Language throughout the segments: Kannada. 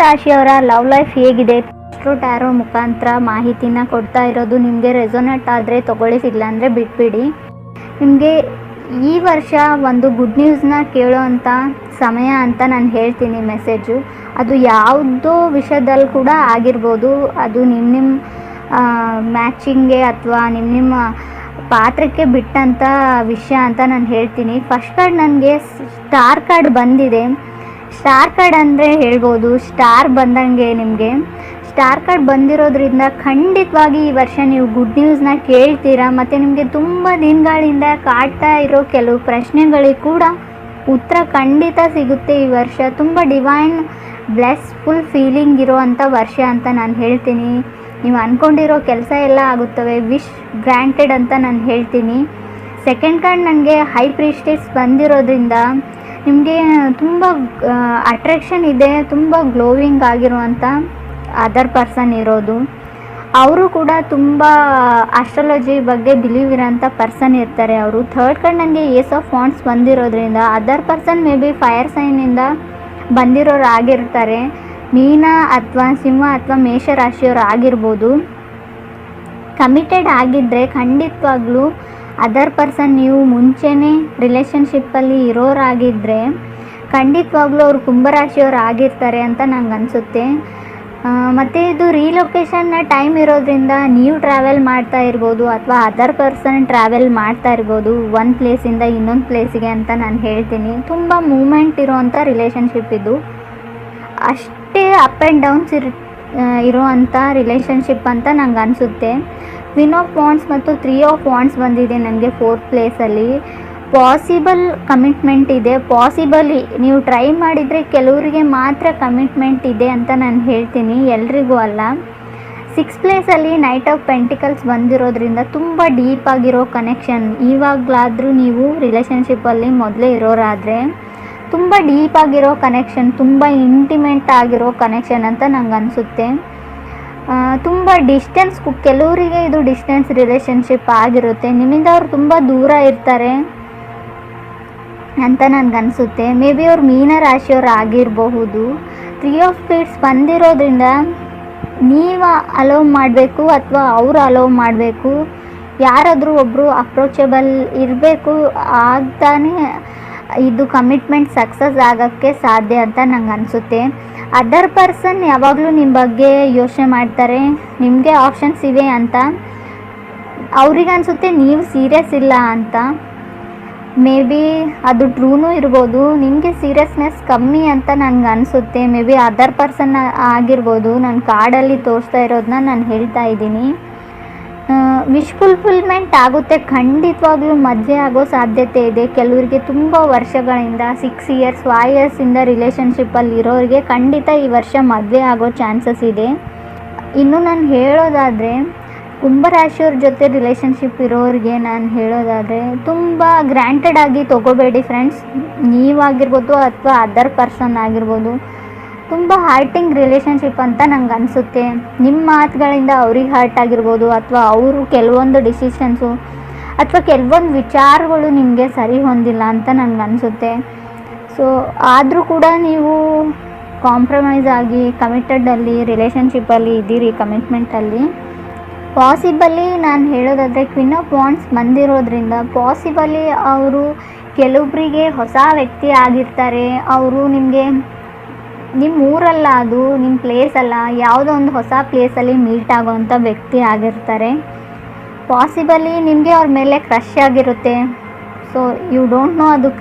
ರಾಶಿಯವರ ಲವ್ ಲೈಫ್ ಹೇಗಿದೆ ಟ್ಯಾರೋ ಮುಖಾಂತರ ಮಾಹಿತಿನ ಕೊಡ್ತಾ ಇರೋದು. ನಿಮಗೆ ರೆಸೊನೇಟ್ ಆದರೆ ತೊಗೊಳ್ಳಿ, ಇಲ್ಲಾಂದರೆ ಬಿಟ್ಬಿಡಿ. ನಿಮಗೆ ಈ ವರ್ಷ ಒಂದು ಗುಡ್ ನ್ಯೂಸ್ನ ಕೇಳೋವಂಥ ಸಮಯ ಅಂತ ನಾನು ಹೇಳ್ತೀನಿ. ಮೆಸೇಜು ಅದು ಯಾವುದೋ ವಿಷಯದಲ್ಲಿ ಕೂಡ ಆಗಿರ್ಬೋದು. ಅದು ನಿಮ್ಮ ಮ್ಯಾಚಿಂಗ್ಗೆ ಅಥವಾ ನಿಮ್ಮ ಪಾತ್ರಕ್ಕೆ ಬಿಟ್ಟಂಥ ವಿಷಯ ಅಂತ ನಾನು ಹೇಳ್ತೀನಿ. ಫಸ್ಟ್ ಕಾರ್ಡ್ ನನಗೆ ಸ್ಟಾರ್ ಕಾರ್ಡ್ ಬಂದಿದೆ. ಸ್ಟಾರ್ ಕಾರ್ಡ್ ಅಂದರೆ ಹೇಳ್ಬೋದು, ಸ್ಟಾರ್ ಬಂದಂಗೆ ನಿಮಗೆ ಸ್ಟಾರ್ ಕಾರ್ಡ್ ಬಂದಿರೋದ್ರಿಂದ ಖಂಡಿತವಾಗಿ ಈ ವರ್ಷ ನೀವು ಗುಡ್ ನ್ಯೂಸ್ನ ಕೇಳ್ತೀರಾ. ಮತ್ತು ನಿಮಗೆ ತುಂಬ ದಿನಗಳಿಂದ ಕಾಡ್ತಾ ಇರೋ ಕೆಲವು ಪ್ರಶ್ನೆಗಳಿಗೆ ಕೂಡ ಉತ್ತರ ಖಂಡಿತ ಸಿಗುತ್ತೆ. ಈ ವರ್ಷ ತುಂಬ ಡಿವೈನ್ ಬ್ಲೆಸ್ಫುಲ್ ಫೀಲಿಂಗ್ ಇರೋವಂಥ ವರ್ಷ ಅಂತ ನಾನು ಹೇಳ್ತೀನಿ. ನೀವು ಅಂದ್ಕೊಂಡಿರೋ ಕೆಲಸ ಎಲ್ಲ ಆಗುತ್ತವೆ, ವಿಶ್ ಗ್ರ್ಯಾಂಟೆಡ್ ಅಂತ ನಾನು ಹೇಳ್ತೀನಿ. ಸೆಕೆಂಡ್ ಕಾರ್ಡ್ ನನಗೆ ಹೈ ಪ್ರೀಸ್ಟೆಸ್ ಬಂದಿರೋದ್ರಿಂದ ನಿಮಗೆ ತುಂಬ ಅಟ್ರಾಕ್ಷನ್ ಇದೆ, ತುಂಬ ಗ್ಲೋವಿಂಗ್ ಆಗಿರುವಂಥ ಅದರ್ ಪರ್ಸನ್ ಇರೋದು. ಅವರು ಕೂಡ ತುಂಬ ಆಸ್ಟ್ರಾಲಜಿ ಬಗ್ಗೆ ಬಿಲೀವ್ ಇರೋಂಥ ಪರ್ಸನ್ ಇರ್ತಾರೆ ಅವರು. ಥರ್ಡ್ ಕಾರ್ಡ್ ನನಗೆ ಏಸ್ ಆಫ್ ವಾಂಡ್ಸ್ ಬಂದಿರೋದ್ರಿಂದ other person may be fire ಸೈನಿಂದ ಬಂದಿರೋರು ಆಗಿರ್ತಾರೆ. ಮೀನ ಅಥವಾ ಸಿಂಹ ಅಥವಾ ಮೇಷ ರಾಶಿಯವರು ಆಗಿರ್ಬೋದು. ಕಮಿಟೆಡ್ ಆಗಿದ್ದರೆ ಖಂಡಿತವಾಗ್ಲೂ ಅದರ್ ಪರ್ಸನ್ ನೀವು ಮುಂಚೆನೇ ರಿಲೇಷನ್ಶಿಪ್ಪಲ್ಲಿ ಇರೋರಾಗಿದ್ದರೆ ಖಂಡಿತವಾಗ್ಲೂ ಅವರು ಕುಂಭರಾಶಿಯವರು ಆಗಿರ್ತಾರೆ ಅಂತ ನಂಗೆ ಅನಿಸುತ್ತೆ. ಮತ್ತು ಇದು ರೀಲೊಕೇಶನ್ನ ಟೈಮ್ ಇರೋದ್ರಿಂದ ನೀವು ಟ್ರಾವೆಲ್ ಮಾಡ್ತಾ ಇರ್ಬೋದು ಅಥವಾ ಅದರ್ ಪರ್ಸನ್ ಟ್ರಾವೆಲ್ ಮಾಡ್ತಾ ಇರ್ಬೋದು ಒಂದು ಪ್ಲೇಸಿಂದ ಇನ್ನೊಂದು ಪ್ಲೇಸಿಗೆ ಅಂತ ನಾನು ಹೇಳ್ತೀನಿ. ತುಂಬ ಮೂಮೆಂಟ್ ಇರೋವಂಥ ರಿಲೇಷನ್ಶಿಪ್ ಇದು. ಅಷ್ಟೇ ಅಪ್ ಆ್ಯಂಡ್ ಡೌನ್ಸ್ ಇರೋವಂಥ ರಿಲೇಷನ್ಶಿಪ್ ಅಂತ ನಂಗೆ ಅನಿಸುತ್ತೆ. ಕ್ವೀನ್ ಆಫ್ ವಾಂಡ್ಸ್ ಮತ್ತು 3 ಆಫ್ ವಾಂಡ್ಸ್ ಬಂದಿದೆ ನನಗೆ 4th ಪ್ಲೇಸಲ್ಲಿ. ಪಾಸಿಬಲ್ ಕಮಿಟ್ಮೆಂಟ್ ಇದೆ. ಪಾಸಿಬಲ್ ನೀವು ಟ್ರೈ ಮಾಡಿದರೆ ಕೆಲವರಿಗೆ ಮಾತ್ರ ಕಮಿಟ್ಮೆಂಟ್ ಇದೆ ಅಂತ ನಾನು ಹೇಳ್ತೀನಿ, ಎಲ್ರಿಗೂ ಅಲ್ಲ. 6th ಪ್ಲೇಸಲ್ಲಿ ನೈಟ್ ಆಫ್ ಪೆಂಟಿಕಲ್ಸ್ ಬಂದಿರೋದ್ರಿಂದ ತುಂಬ ಡೀಪ್ ಆಗಿರೋ ಕನೆಕ್ಷನ್. ಇವಾಗಲಾದರೂ ನೀವು ರಿಲೇಷನ್ಶಿಪ್ಪಲ್ಲಿ ಮೊದಲೇ ಇರೋರಾದರೆ ತುಂಬ ಡೀಪ್ ಆಗಿರೋ ಕನೆಕ್ಷನ್, ತುಂಬ ಇಂಟಿಮೇಟ್ ಆಗಿರೋ ಕನೆಕ್ಷನ್ ಅಂತ ನಂಗೆ ಅನಿಸುತ್ತೆ. ತುಂಬ ಡಿಸ್ಟೆನ್ಸ್, ಕೆಲವರಿಗೆ ಇದು ಡಿಸ್ಟೆನ್ಸ್ ರಿಲೇಷನ್ಶಿಪ್ ಆಗಿರುತ್ತೆ. ನಿಮ್ಮಿಂದ ಅವ್ರು ತುಂಬ ದೂರ ಇರ್ತಾರೆ ಅಂತ ನನಗನ್ಸುತ್ತೆ. ಮೇ ಬಿ ಅವ್ರು ಮೀನ ರಾಶಿಯವ್ರು ಆಗಿರಬಹುದು. 3 ಆಫ್ ಸ್ಪೀಡ್ಸ್ ಬಂದಿರೋದ್ರಿಂದ ನೀವು ಅಲೋ ಮಾಡಬೇಕು ಅಥವಾ ಅವರು ಅಲೋ ಮಾಡಬೇಕು. ಯಾರಾದರೂ ಒಬ್ಬರು ಅಪ್ರೋಚಬಲ್ ಇರಬೇಕು, ಆಗ್ತಾನೆ ಇದು ಕಮಿಟ್ಮೆಂಟ್ ಸಕ್ಸಸ್ ಆಗೋಕ್ಕೆ ಸಾಧ್ಯ ಅಂತ ನಂಗೆ ಅನಿಸುತ್ತೆ. ಅದರ್ ಪರ್ಸನ್ ಯಾವಾಗಲೂ ನಿಮ್ಮ ಬಗ್ಗೆ ಯೋಚನೆ ಮಾಡ್ತಾರೆ, ನಿಮಗೆ ಆಪ್ಷನ್ಸ್ ಇವೆ ಅಂತ. ಅವ್ರಿಗೆ ಅನಿಸುತ್ತೆ ನೀವು ಸೀರಿಯಸ್ ಇಲ್ಲ ಅಂತ. ಮೇ ಬಿ ಅದು ಟ್ರೂನೂ ಇರ್ಬೋದು, ನಿಮಗೆ ಸೀರಿಯಸ್ನೆಸ್ ಕಮ್ಮಿ ಅಂತ ನನಗೆ ಅನಿಸುತ್ತೆ. ಮೇ ಬಿ ಅದರ್ ಪರ್ಸನ್ ಆಗಿರ್ಬೋದು. ನಾನು ಕಾರ್ಡಲ್ಲಿ ತೋರಿಸ್ತಾ ಇರೋದನ್ನ ನಾನು ಹೇಳ್ತಾ ಇದ್ದೀನಿ. ವಿಶ್ ಫುಲ್ಫಿಲ್ಮೆಂಟ್ ಆಗುತ್ತೆ, ಖಂಡಿತವಾಗ್ಲೂ ಮದುವೆ ಆಗೋ ಸಾಧ್ಯತೆ ಇದೆ. ಕೆಲವರಿಗೆ ತುಂಬ ವರ್ಷಗಳಿಂದ 6 ಇಯರ್ಸ್ 5 ಇಯರ್ಸಿಂದ ರಿಲೇಷನ್ಶಿಪ್ಪಲ್ಲಿ ಇರೋರಿಗೆ ಖಂಡಿತ ಈ ವರ್ಷ ಮದುವೆ ಆಗೋ ಚಾನ್ಸಸ್ ಇದೆ. ಇನ್ನು ನಾನು ಹೇಳೋದಾದರೆ ಕುಂಭರಾಶಿಯವ್ರ ಜೊತೆ ರಿಲೇಷನ್ಶಿಪ್ ಇರೋರಿಗೆ ನಾನು ಹೇಳೋದಾದರೆ ತುಂಬ ಗ್ರ್ಯಾಂಟೆಡ್ ಆಗಿ ತೊಗೋಬೇಡಿ ಫ್ರೆಂಡ್ಸ್. ನೀವಾಗಿರ್ಬೋದು ಅಥವಾ ಅದರ್ ಪರ್ಸನ್ ಆಗಿರ್ಬೋದು. ತುಂಬ ಹಾರ್ಟಿಂಗ್ ರಿಲೇಷನ್ಶಿಪ್ ಅಂತ ನಂಗೆ ಅನಿಸುತ್ತೆ. ನಿಮ್ಮ ಮಾತುಗಳಿಂದ ಅವ್ರಿಗೆ ಹರ್ಟ್ ಆಗಿರ್ಬೋದು ಅಥವಾ ಅವರು ಕೆಲವೊಂದು ಡಿಸಿಷನ್ಸು ಅಥವಾ ಕೆಲವೊಂದು ವಿಚಾರಗಳು ನಿಮಗೆ ಸರಿ ಹೊಂದಿಲ್ಲ ಅಂತ ನನಗೆ ಅನಿಸುತ್ತೆ. ಸೊ ಆದರೂ ಕೂಡ ನೀವು ಕಾಂಪ್ರಮೈಸ್ ಆಗಿ ಕಮಿಟೆಡಲ್ಲಿ ರಿಲೇಷನ್ಶಿಪ್ಪಲ್ಲಿ ಇದ್ದೀರಿ, ಕಮಿಟ್ಮೆಂಟಲ್ಲಿ. ಪಾಸಿಬಲಿ ನಾನು ಹೇಳೋದಾದರೆ ಕ್ವೀನ್ ಆಫ್ ವಾಂಡ್ಸ್ ಬಂದಿರೋದ್ರಿಂದ ಪಾಸಿಬಲಿ ಅವರು ಕೆಲವೊಬ್ಬರಿಗೆ ಹೊಸ ವ್ಯಕ್ತಿ ಆಗಿರ್ತಾರೆ. ಅವರು ನಿಮಗೆ ನಿಮ್ಮ ಊರಲ್ಲ, ಅದು ನಿಮ್ಮ ಪ್ಲೇಸ್ ಅಲ್ಲ, ಯಾವುದೋ ಒಂದು ಹೊಸ ಪ್ಲೇಸಲ್ಲಿ ಮೀಟ್ ಆಗೋವಂಥ ವ್ಯಕ್ತಿ ಆಗಿರ್ತಾರೆ. ಪಾಸಿಬಲಿ ನಿಮಗೆ ಅವ್ರ ಮೇಲೆ ಕ್ರಶ್ ಆಗಿರುತ್ತೆ. ಸೊ ಯು ಡೋಂಟ್ ನೋ ಅದು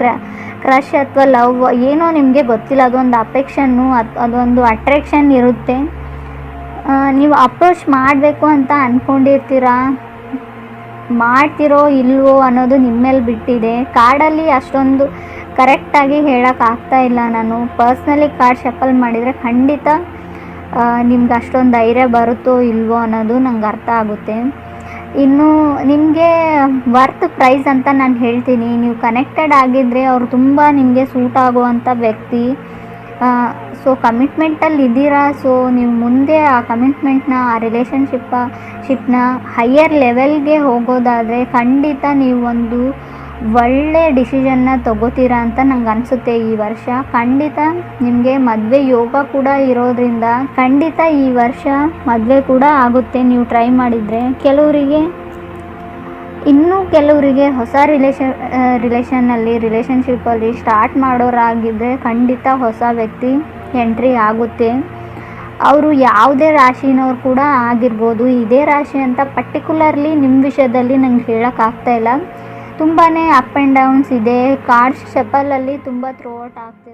ಕ್ರಶ್ ಅಥವಾ ಲವ್ ಏನೋ ನಿಮಗೆ ಗೊತ್ತಿಲ್ಲ. ಅದೊಂದು ಅಫೆಕ್ಷನ್ನು, ಅದೊಂದು ಅಟ್ರಾಕ್ಷನ್ ಇರುತ್ತೆ. ನೀವು ಅಪ್ರೋಚ್ ಮಾಡಬೇಕು ಅಂತ ಅಂದ್ಕೊಂಡಿರ್ತೀರಾ, ಮಾಡ್ತಿರೋ ಇಲ್ವೋ ಅನ್ನೋದು ನಿಮ್ಮ ಮೇಲೆ ಬಿಟ್ಟಿದೆ. ಕಾರ್ಡಲ್ಲಿ ಅಷ್ಟೊಂದು ಕರೆಕ್ಟಾಗಿ ಹೇಳೋಕ್ಕಾಗ್ತಾ ಇಲ್ಲ. ನಾನು ಪರ್ಸ್ನಲಿ ಕಾರ್ಡ್ ಶಫಲ್ ಮಾಡಿದರೆ ಖಂಡಿತ ನಿಮ್ಗೆ ಅಷ್ಟೊಂದು ಧೈರ್ಯ ಬರುತ್ತೋ ಇಲ್ವೋ ಅನ್ನೋದು ನಂಗೆ ಅರ್ಥ ಆಗುತ್ತೆ. ಇನ್ನು ನಿಮಗೆ ವರ್ತ್ ಪ್ರೈಸ್ ಅಂತ ನಾನು ಹೇಳ್ತೀನಿ. ನೀವು ಕನೆಕ್ಟೆಡ್ ಆಗಿದ್ದರೆ ಅವರು ತುಂಬ ನಿಮಗೆ ಸೂಟ್ ಆಗುವಂಥ ವ್ಯಕ್ತಿ. ಸೊ ಕಮಿಟ್ಮೆಂಟಲ್ಲಿ ಇದ್ದೀರಾ. ಸೊ ನೀವು ಮುಂದೆ ಆ ಕಮಿಟ್ಮೆಂಟ್ನ, ಆ ರಿಲೇಷನ್ಶಿಪ್ನ ಹೈಯರ್ ಲೆವೆಲ್ಗೆ ಹೋಗೋದಾದರೆ ಖಂಡಿತ ನೀವು ಒಂದು ಒಳ್ಳೆ ಡಿಸಿಷನ್ನ ತಗೋತೀರಾ ಅಂತ ನಂಗೆ ಅನಿಸುತ್ತೆ. ಈ ವರ್ಷ ಖಂಡಿತ ನಿಮಗೆ ಮದುವೆ ಯೋಗ ಕೂಡ ಇರೋದ್ರಿಂದ ಖಂಡಿತ ಈ ವರ್ಷ ಮದುವೆ ಕೂಡ ಆಗುತ್ತೆ ನೀವು ಟ್ರೈ ಮಾಡಿದರೆ. ಕೆಲವರಿಗೆ ಹೊಸ ರಿಲೇಷನ್ಶಿಪ್ಪಲ್ಲಿ ಸ್ಟಾರ್ಟ್ ಮಾಡೋರಾಗಿದ್ದರೆ ಖಂಡಿತ ಹೊಸ ವ್ಯಕ್ತಿ ಎಂಟ್ರಿ ಆಗುತ್ತೆ. ಅವರು ಯಾವುದೇ ರಾಶಿನವ್ರು ಕೂಡ ಆಗಿರ್ಬೋದು. ಇದೇ ರಾಶಿ ಅಂತ ಪರ್ಟಿಕ್ಯುಲರ್ಲಿ ನಿಮ್ಮ ವಿಷಯದಲ್ಲಿ ನಂಗೆ ಹೇಳೋಕ್ಕಾಗ್ತಾಯಿಲ್ಲ. ತುಂಬಾ ಅಪ್ ಆ್ಯಂಡ್ ಡೌನ್ಸ್ ಇದೆ. ಕಾರ್ಡ್ಸ್ ಶಫಲಲ್ಲಿ ತುಂಬ ಥ್ರೋ ಔಟ್ ಆಗ್ತಿದೆ.